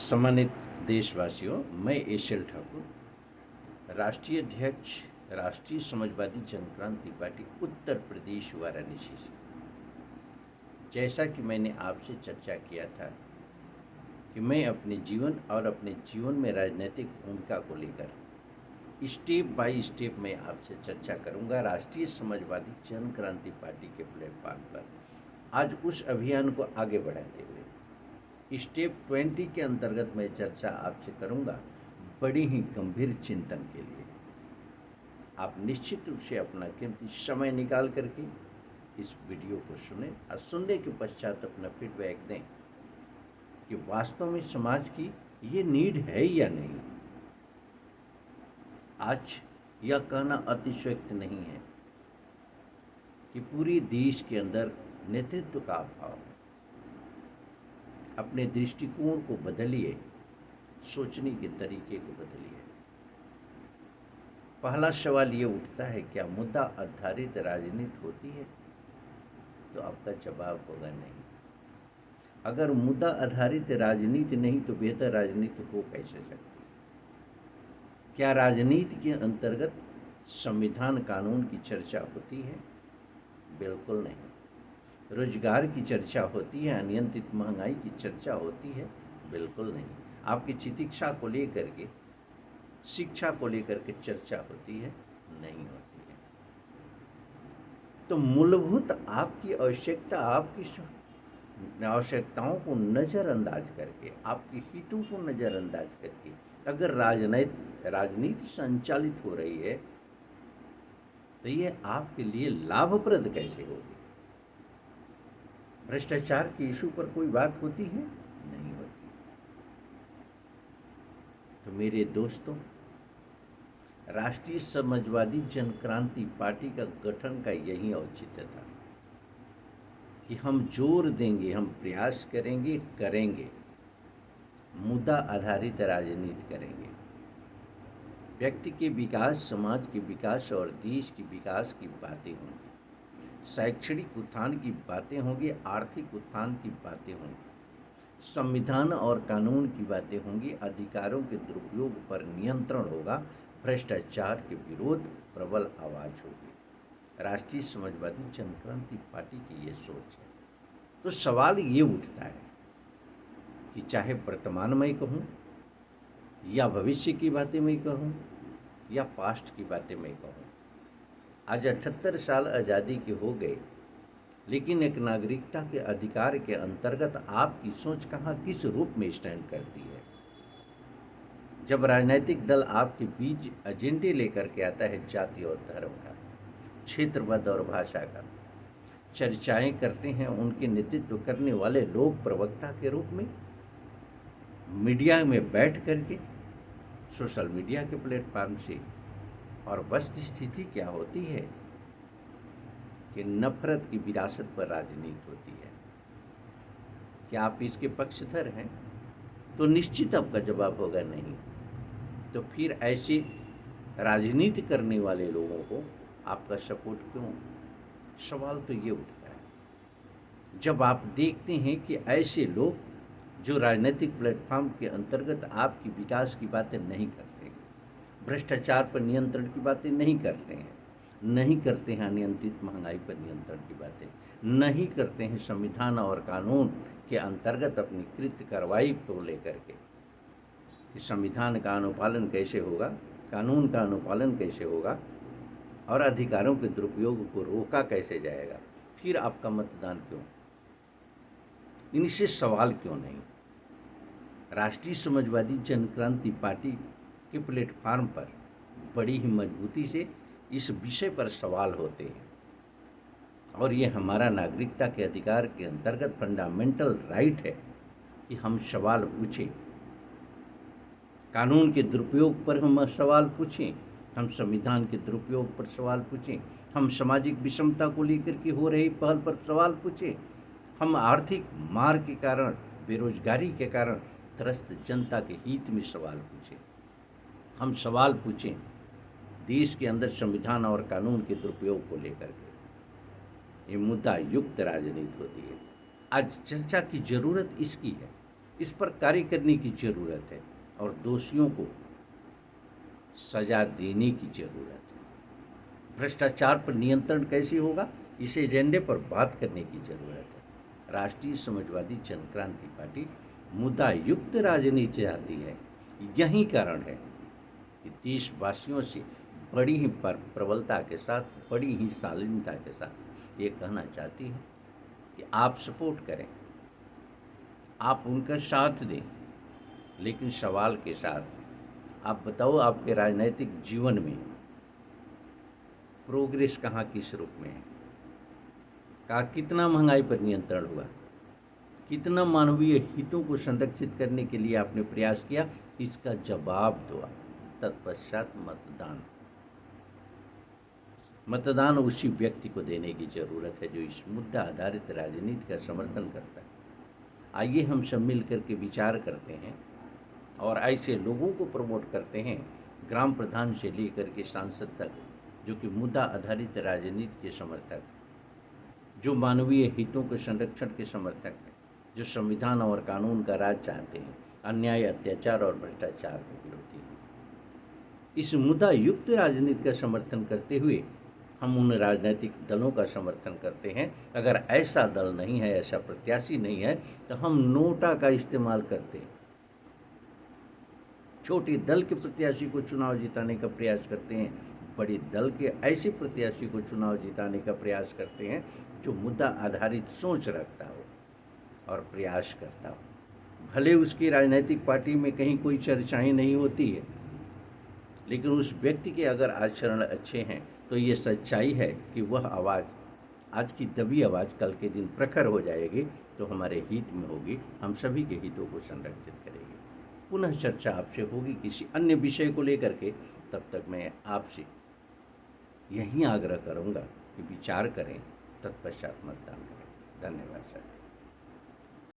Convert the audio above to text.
सम्मानित देशवासियों, मैं एशल ठाकुर, राष्ट्रीय अध्यक्ष राष्ट्रीय समाजवादी जनक्रांति पार्टी उत्तर प्रदेश वाराणसी से। जैसा कि मैंने आपसे चर्चा किया था कि मैं अपने जीवन और अपने जीवन में राजनीतिक भूमिका को लेकर स्टेप बाय स्टेप मैं आपसे चर्चा करूंगा राष्ट्रीय समाजवादी जनक्रांति पार्टी के प्लेटफॉर्म पर। आज उस अभियान को आगे बढ़ाते हुए स्टेप 20 के अंतर्गत मैं चर्चा आपसे करूंगा बड़ी ही गंभीर चिंतन के लिए। आप निश्चित रूप से अपना कीमती समय निकाल करके इस वीडियो को सुने और सुनने के पश्चात अपना फीडबैक दें कि वास्तव में समाज की ये नीड है या नहीं। आज यह कहना अतिशयोक्त नहीं है कि पूरी देश के अंदर नेतृत्व का अभाव है। अपने दृष्टिकोण को बदलिए, सोचने के तरीके को बदलिए। पहला सवाल ये उठता है, क्या मुद्दा आधारित राजनीति होती है? तो आपका जवाब होगा नहीं। अगर मुद्दा आधारित राजनीति नहीं तो बेहतर राजनीति हो कैसे सकती? क्या राजनीति के अंतर्गत संविधान कानून की चर्चा होती है? बिल्कुल नहीं। रोजगार की चर्चा होती है? अनियंत्रित महंगाई की चर्चा होती है? बिल्कुल नहीं। आपकी चिकित्सा को लेकर के, शिक्षा को लेकर के चर्चा होती है? नहीं होती है। तो मूलभूत आपकी आवश्यकता, आपकी आवश्यकताओं को नज़रअंदाज करके, आपके हितों को नज़रअंदाज करके अगर राजनीति संचालित हो रही है तो ये आपके लिए लाभप्रद कैसे होगी? भ्रष्टाचार के इशू पर कोई बात होती है? नहीं होती। तो मेरे दोस्तों, राष्ट्रीय समाजवादी जनक्रांति पार्टी का गठन का यही औचित्य था कि हम जोर देंगे, हम प्रयास करेंगे, मुद्दा आधारित राजनीति करेंगे। व्यक्ति के विकास, समाज के विकास और देश के विकास की बातें होंगी, शैक्षणिक उत्थान की बातें होंगी, आर्थिक उत्थान की बातें होंगी, संविधान और कानून की बातें होंगी, अधिकारों के दुरुपयोग पर नियंत्रण होगा, भ्रष्टाचार के विरोध प्रबल आवाज होगी। राष्ट्रीय समाजवादी जनक्रांति पार्टी की ये सोच है। तो सवाल ये उठता है कि चाहे वर्तमान में कहूँ या भविष्य की बातें मैं कहूँ या पास्ट की बातें मैं कहूँ, आज 78 साल आज़ादी के हो गए, लेकिन एक नागरिकता के अधिकार के अंतर्गत आपकी सोच कहाँ किस रूप में स्टैंड करती है? जब राजनीतिक दल आपके बीच एजेंडे लेकर के आता है जाति और धर्म का, क्षेत्रवाद और भाषा का, चर्चाएं करते हैं उनके नेतृत्व करने वाले लोग प्रवक्ता के रूप में, मीडिया में बैठ करके, सोशल मीडिया के प्लेटफॉर्म से, और वस्तु स्थिति क्या होती है कि नफरत की विरासत पर राजनीति होती है। क्या आप इसके पक्षधर हैं? तो निश्चित आपका जवाब होगा नहीं। तो फिर ऐसे राजनीति करने वाले लोगों को आपका सपोर्ट क्यों? सवाल तो ये उठता है जब आप देखते हैं कि ऐसे लोग जो राजनीतिक प्लेटफॉर्म के अंतर्गत आपकी विकास की बातें नहीं करते, भ्रष्टाचार पर नियंत्रण की बातें नहीं करते हैं अनियंत्रित महंगाई पर नियंत्रण की बातें नहीं करते हैं, संविधान और कानून के अंतर्गत अपनी कृत्य कार्रवाई को लेकर के कि संविधान का अनुपालन कैसे होगा, कानून का अनुपालन कैसे होगा और अधिकारों के दुरुपयोग को रोका कैसे जाएगा, फिर आपका मतदान क्यों? इनसे सवाल क्यों नहीं? राष्ट्रीय समाजवादी जनक्रांति पार्टी के प्लेटफार्म पर बड़ी ही मजबूती से इस विषय पर सवाल होते हैं और ये हमारा नागरिकता के अधिकार के अंतर्गत फंडामेंटल राइट है कि हम सवाल पूछें, कानून के दुरुपयोग पर हम सवाल पूछें, हम संविधान के दुरुपयोग पर सवाल पूछें, हम सामाजिक विषमता को लेकर के हो रही पहल पर सवाल पूछें, हम आर्थिक मार के कारण, बेरोजगारी के कारण त्रस्त जनता के हित में सवाल पूछें, हम सवाल पूछें देश के अंदर संविधान और कानून के दुरुपयोग को लेकर के। ये मुद्दा युक्त राजनीति होती है। आज चर्चा की जरूरत इसकी है इस पर कार्य करने की ज़रूरत है और दोषियों को सज़ा देने की ज़रूरत है। भ्रष्टाचार पर नियंत्रण कैसे होगा, इस एजेंडे पर बात करने की ज़रूरत है। राष्ट्रीय समाजवादी जनक्रांति पार्टी मुद्दा युक्त राजनीति चाहती है। यही कारण है कि देशवासियों से बड़ी ही प्रबलता के साथ, बड़ी ही शालीनता के साथ ये कहना चाहती है कि आप सपोर्ट करें, आप उनका साथ दें, लेकिन सवाल के साथ आप बताओ आपके राजनीतिक जीवन में प्रोग्रेस कहाँ किस रूप में है? कहा कितना महंगाई पर नियंत्रण हुआ, कितना मानवीय हितों को संरक्षित करने के लिए आपने प्रयास किया, इसका जवाब दो। तत्पश्चात मतदान उसी व्यक्ति को देने की जरूरत है जो इस मुद्दा आधारित राजनीति का समर्थन करता है। आइए हम सब मिल करके विचार करते हैं और ऐसे लोगों को प्रमोट करते हैं, ग्राम प्रधान से लेकर के सांसद तक, जो कि मुद्दा आधारित राजनीति के समर्थक, जो मानवीय हितों के संरक्षण के समर्थक हैं, जो संविधान और कानून का राज चाहते हैं, अन्याय, अत्याचार और भ्रष्टाचार के विरोधी हैं। इस मुद्दा युक्त राजनीति का समर्थन करते हुए हम उन राजनीतिक दलों का समर्थन करते हैं। अगर ऐसा दल नहीं है, ऐसा प्रत्याशी नहीं है, तो हम नोटा का इस्तेमाल करते हैं। छोटे दल के प्रत्याशी को चुनाव जिताने का प्रयास करते हैं, बड़े दल के ऐसे प्रत्याशी को चुनाव जिताने का प्रयास करते हैं जो मुद्दा आधारित सोच रखता हो और प्रयास करता हो। भले उसकी राजनीतिक पार्टी में कहीं कोई चर्चाएं नहीं होती है, लेकिन उस व्यक्ति के अगर आचरण अच्छे हैं तो ये सच्चाई है कि वह आवाज़, आज की दबी आवाज़ कल के दिन प्रखर हो जाएगी, तो हमारे हित में होगी, हम सभी के हितों को संरक्षित करेगी। पुनः चर्चा आपसे होगी किसी अन्य विषय को लेकर के। तब तक मैं आपसे यही आग्रह करूँगा कि विचार करें, तत्पश्चात मतदान करें। धन्यवाद सर।